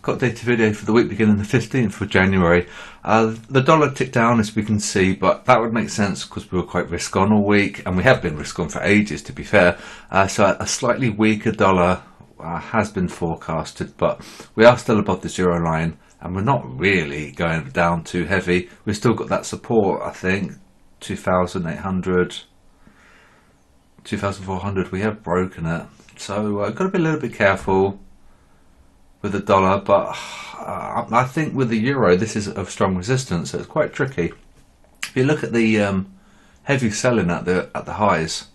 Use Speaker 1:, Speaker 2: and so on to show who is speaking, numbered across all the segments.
Speaker 1: Got data video for the week beginning the 15th of January. The dollar ticked down, as we can see, but that would make sense because we were quite risk on all week, and we have been risk on for ages, to be fair. So a slightly weaker dollar has been forecasted, but we are still above the zero line, and we're not really going down too heavy. We've still got that support, I think, 2,800, 2,400. We have broken it, so got to be a little bit careful with the dollar, but I think with the euro this is of strong resistance, so it's quite tricky. If you look at the heavy selling at the highs,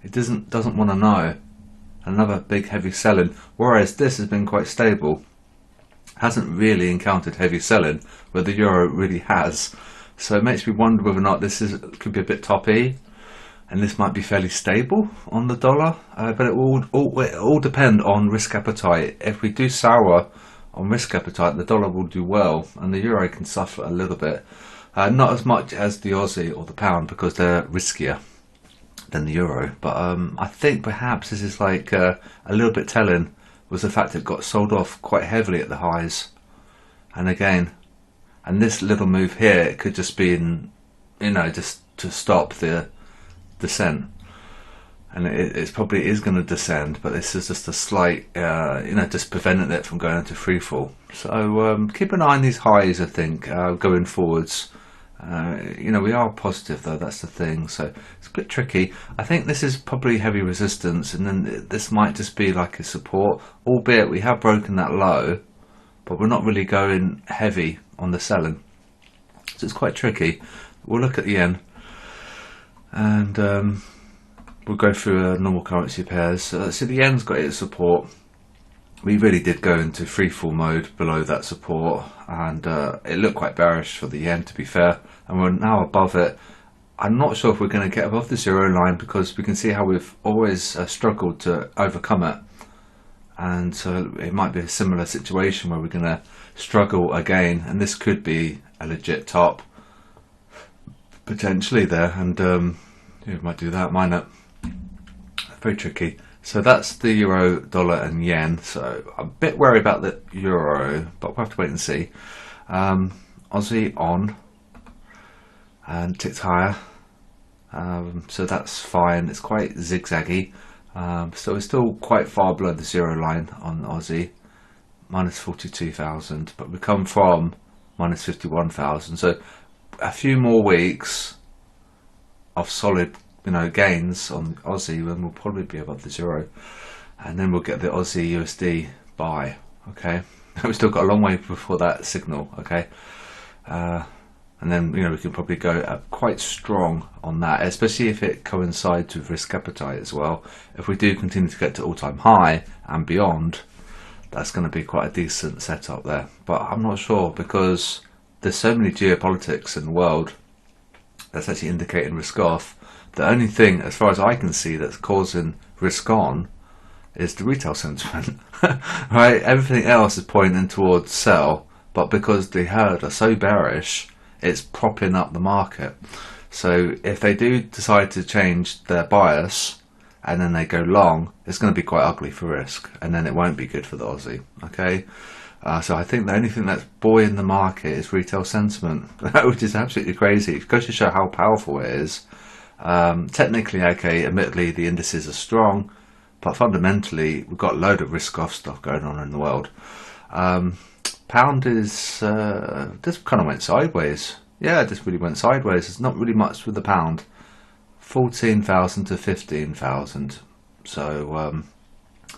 Speaker 1: it doesn't want to know. Another big heavy selling, whereas this has been quite stable, hasn't really encountered heavy selling where the euro really has. So it makes me wonder whether or not this could be a bit toppy, and this might be fairly stable on the dollar, but it will all depend on risk appetite. If we do sour on risk appetite, the dollar will do well, and the euro can suffer a little bit. Not as much as the Aussie or the pound because they're riskier than the euro. But I think perhaps this is like a little bit telling was the fact it got sold off quite heavily at the highs, and again, and this little move here, it could just be in, just to stop the descent, and it probably is going to descend, but this is just a slight just preventing it from going into free fall. So keep an eye on these highs, I think, going forwards. We are positive though, that's the thing, so it's a bit tricky. I think this is probably heavy resistance, and then this might just be like a support, albeit we have broken that low, but we're not really going heavy on the selling, so it's quite tricky. We'll look at the yen, and we'll go through normal currency pairs. So the yen's got its support. We really did go into free fall mode below that support, and it looked quite bearish for the yen, to be fair, and we're now above it. I'm not sure if we're going to get above the zero line because we can see how we've always struggled to overcome it, and so it might be a similar situation where we're going to struggle again, and this could be a legit top potentially there, and we might do that, might not. Very tricky. So that's the euro, dollar and yen. So I'm a bit worried about the euro, but we'll have to wait and see. Aussie on and ticked higher, so that's fine. It's quite zigzaggy, so we're still quite far below the zero line on Aussie, minus 42,000, but we come from minus 51,000, so a few more weeks of solid gains on Aussie, when we'll probably be above the zero, and then we'll get the Aussie USD buy. Okay, we've still got a long way before that signal. Okay, and then we can probably go quite strong on that, especially if it coincides with risk appetite as well. If we do continue to get to all-time high and beyond, that's going to be quite a decent setup there. But I'm not sure, because there's so many geopolitics in the world that's actually indicating risk off. The only thing, as far as I can see, that's causing risk on is the retail sentiment. Right? Everything else is pointing towards sell, but because the herd are so bearish, it's propping up the market. So if they do decide to change their bias and then they go long, it's going to be quite ugly for risk, and then it won't be good for the Aussie. Okay, so I think the only thing that's buoying the market is retail sentiment, which is absolutely crazy. It goes to show how powerful it is. Technically, okay, admittedly the indices are strong, but fundamentally we've got a load of risk off stuff going on in the world. Pound is this kind of went sideways. Yeah, it just really went sideways. There's not really much with the pound. 14,000 to 15,000. So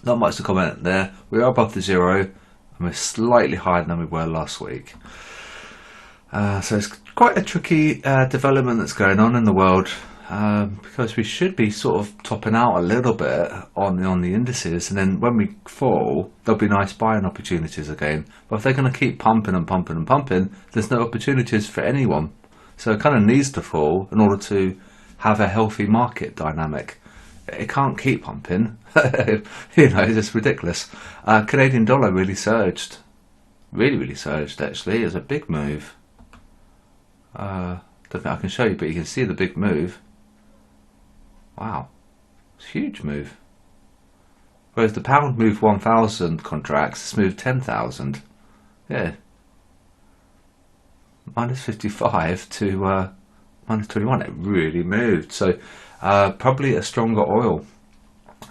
Speaker 1: not much to comment there. We are above the zero, and we're slightly higher than we were last week. So it's quite a tricky development that's going on in the world. Because we should be sort of topping out a little bit on the indices, and then when we fall, there'll be nice buying opportunities again. But if they're going to keep pumping and pumping and pumping, there's no opportunities for anyone. So it kind of needs to fall in order to have a healthy market dynamic. It can't keep pumping. It's just ridiculous. Canadian dollar really surged, really surged. Actually, it's a big move. Don't think I can show you, but you can see the big move. Wow, it's a huge move. Whereas the pound moved 1,000 contracts, it's moved 10,000. Yeah. Minus 55 to minus 21. It really moved. So probably a stronger oil.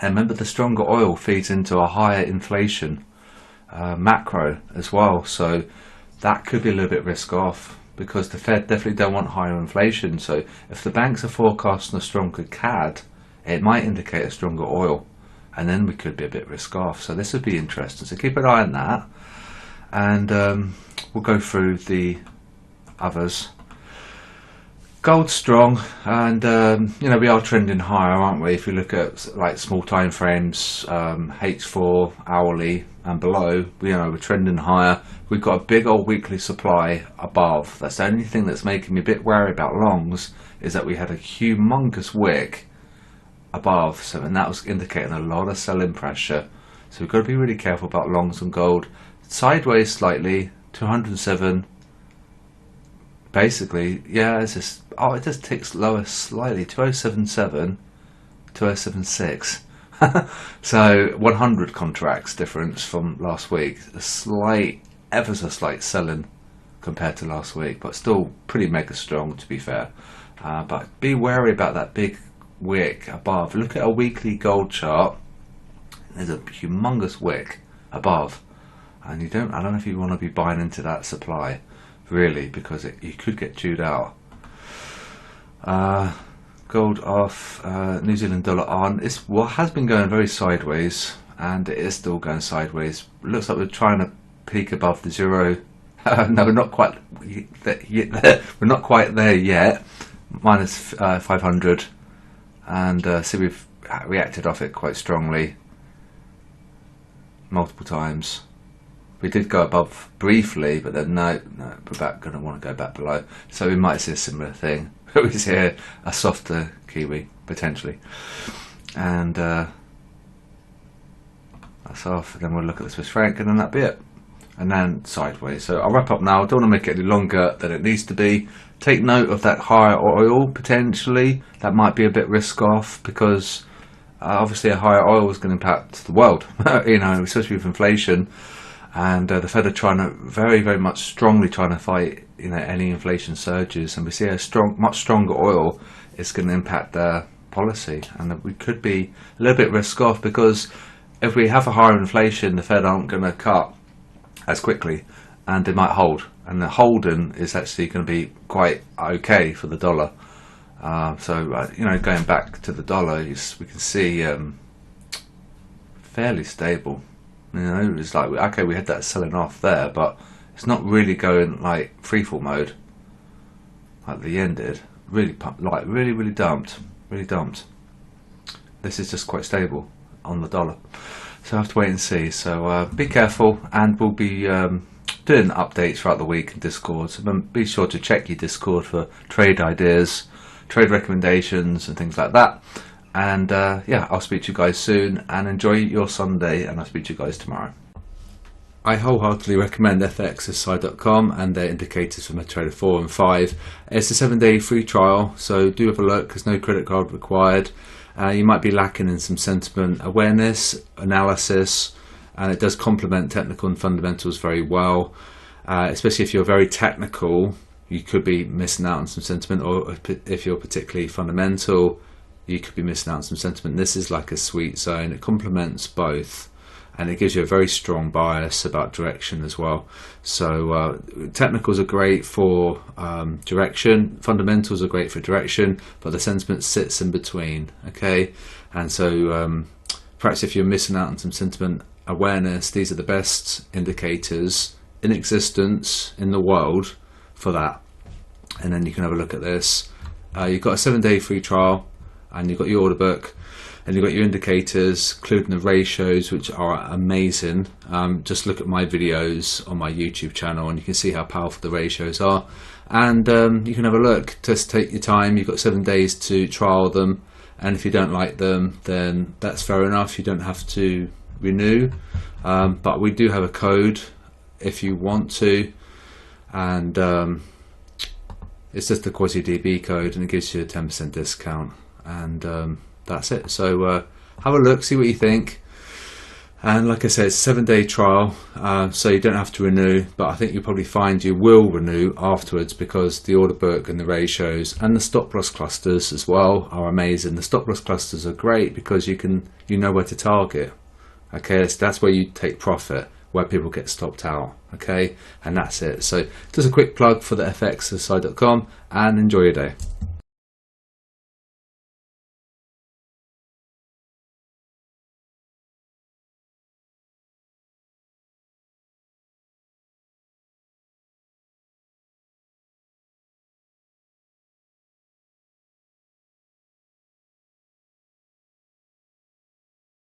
Speaker 1: And remember, the stronger oil feeds into a higher inflation macro as well. So that could be a little bit risk off, because the Fed definitely don't want higher inflation. So if the banks are forecasting a stronger CAD, it might indicate a stronger oil, and then we could be a bit risk off. So this would be interesting. So keep an eye on that, and we'll go through the others. Gold's strong, and you know, we are trending higher, aren't we? If you look at like small time frames, H4 hourly and below, we're trending higher. We've got a big old weekly supply above. That's the only thing that's making me a bit wary about longs, is that we had a humongous wick above, so, and that was indicating a lot of selling pressure. So we've got to be really careful about longs and gold. Sideways slightly, 207. Basically, yeah, it's just, it just ticks lower slightly, 2077, 2076. So 100 contracts difference from last week. A slight, ever so slight selling compared to last week, but still pretty mega strong, to be fair. But be wary about that big wick above. Look at a weekly gold chart. There's a humongous wick above, and I don't know if you want to be buying into that supply, really, because you could get chewed out. Gold off, New Zealand dollar on. It's what has been going very sideways, and it is still going sideways. Looks like we're trying to peak above the zero. No, we're not quite. We're not quite there yet. Minus 500, and see, we've reacted off it quite strongly multiple times. We did go above briefly, but then no, we're going to want to go back below. So we might see a similar thing. We see a softer Kiwi, potentially. And that's off. And then we'll look at the Swiss franc, and then that'll be it. And then sideways. So I'll wrap up now. I don't want to make it any longer than it needs to be. Take note of that higher oil, potentially. That might be a bit risk off, because obviously a higher oil is going to impact the world. Especially with inflation. And the Fed are trying to very, very much strongly trying to fight, any inflation surges, and we see a much stronger oil is going to impact their policy, and we could be a little bit risk off, because if we have a higher inflation, the Fed aren't going to cut as quickly, and they might hold, and the holding is actually going to be quite okay for the dollar. Going back to the dollar, we can see fairly stable. It's like, okay, we had that selling off there, but it's not really going like freefall mode like the yen did. Really dumped. This is just quite stable on the dollar, so I have to wait and see. So be careful, and we'll be doing updates throughout the week in Discord. So be sure to check your Discord for trade ideas, trade recommendations, and things like that. And I'll speak to you guys soon, and enjoy your Sunday, and I'll speak to you guys tomorrow. I wholeheartedly recommend fxsi.com and their indicators for MetaTrader 4 and 5. It's a 7-day free trial, so do have a look. There's no credit card required. You might be lacking in some sentiment awareness, analysis, and it does complement technical and fundamentals very well. Especially if you're very technical, you could be missing out on some sentiment, or if you're particularly fundamental, you could be missing out on some sentiment. This is like a sweet zone. It complements both, and it gives you a very strong bias about direction as well. So technicals are great for direction, fundamentals are great for direction, but the sentiment sits in between. Okay, and so perhaps if you're missing out on some sentiment awareness, these are the best indicators in existence in the world for that. And then you can have a look at this. You've got a 7-day free trial, and you've got your order book, and you've got your indicators, including the ratios, which are amazing. Just look at my videos on my YouTube channel, and you can see how powerful the ratios are. And you can have a look. Just take your time. You've got 7 days to trial them, and if you don't like them, then that's fair enough. You don't have to renew, but we do have a code if you want to, and it's just the QuasiDB code, and it gives you a 10% discount. And that's it. So have a look, see what you think. And like I said, it's a 7-day trial, so you don't have to renew, but I think you'll probably find you will renew afterwards, because the order book and the ratios and the stop loss clusters as well are amazing. The stop loss clusters are great because you know where to target. Okay, so that's where you take profit, where people get stopped out. Okay, and that's it. So just a quick plug for the fxsci.com, and enjoy your day.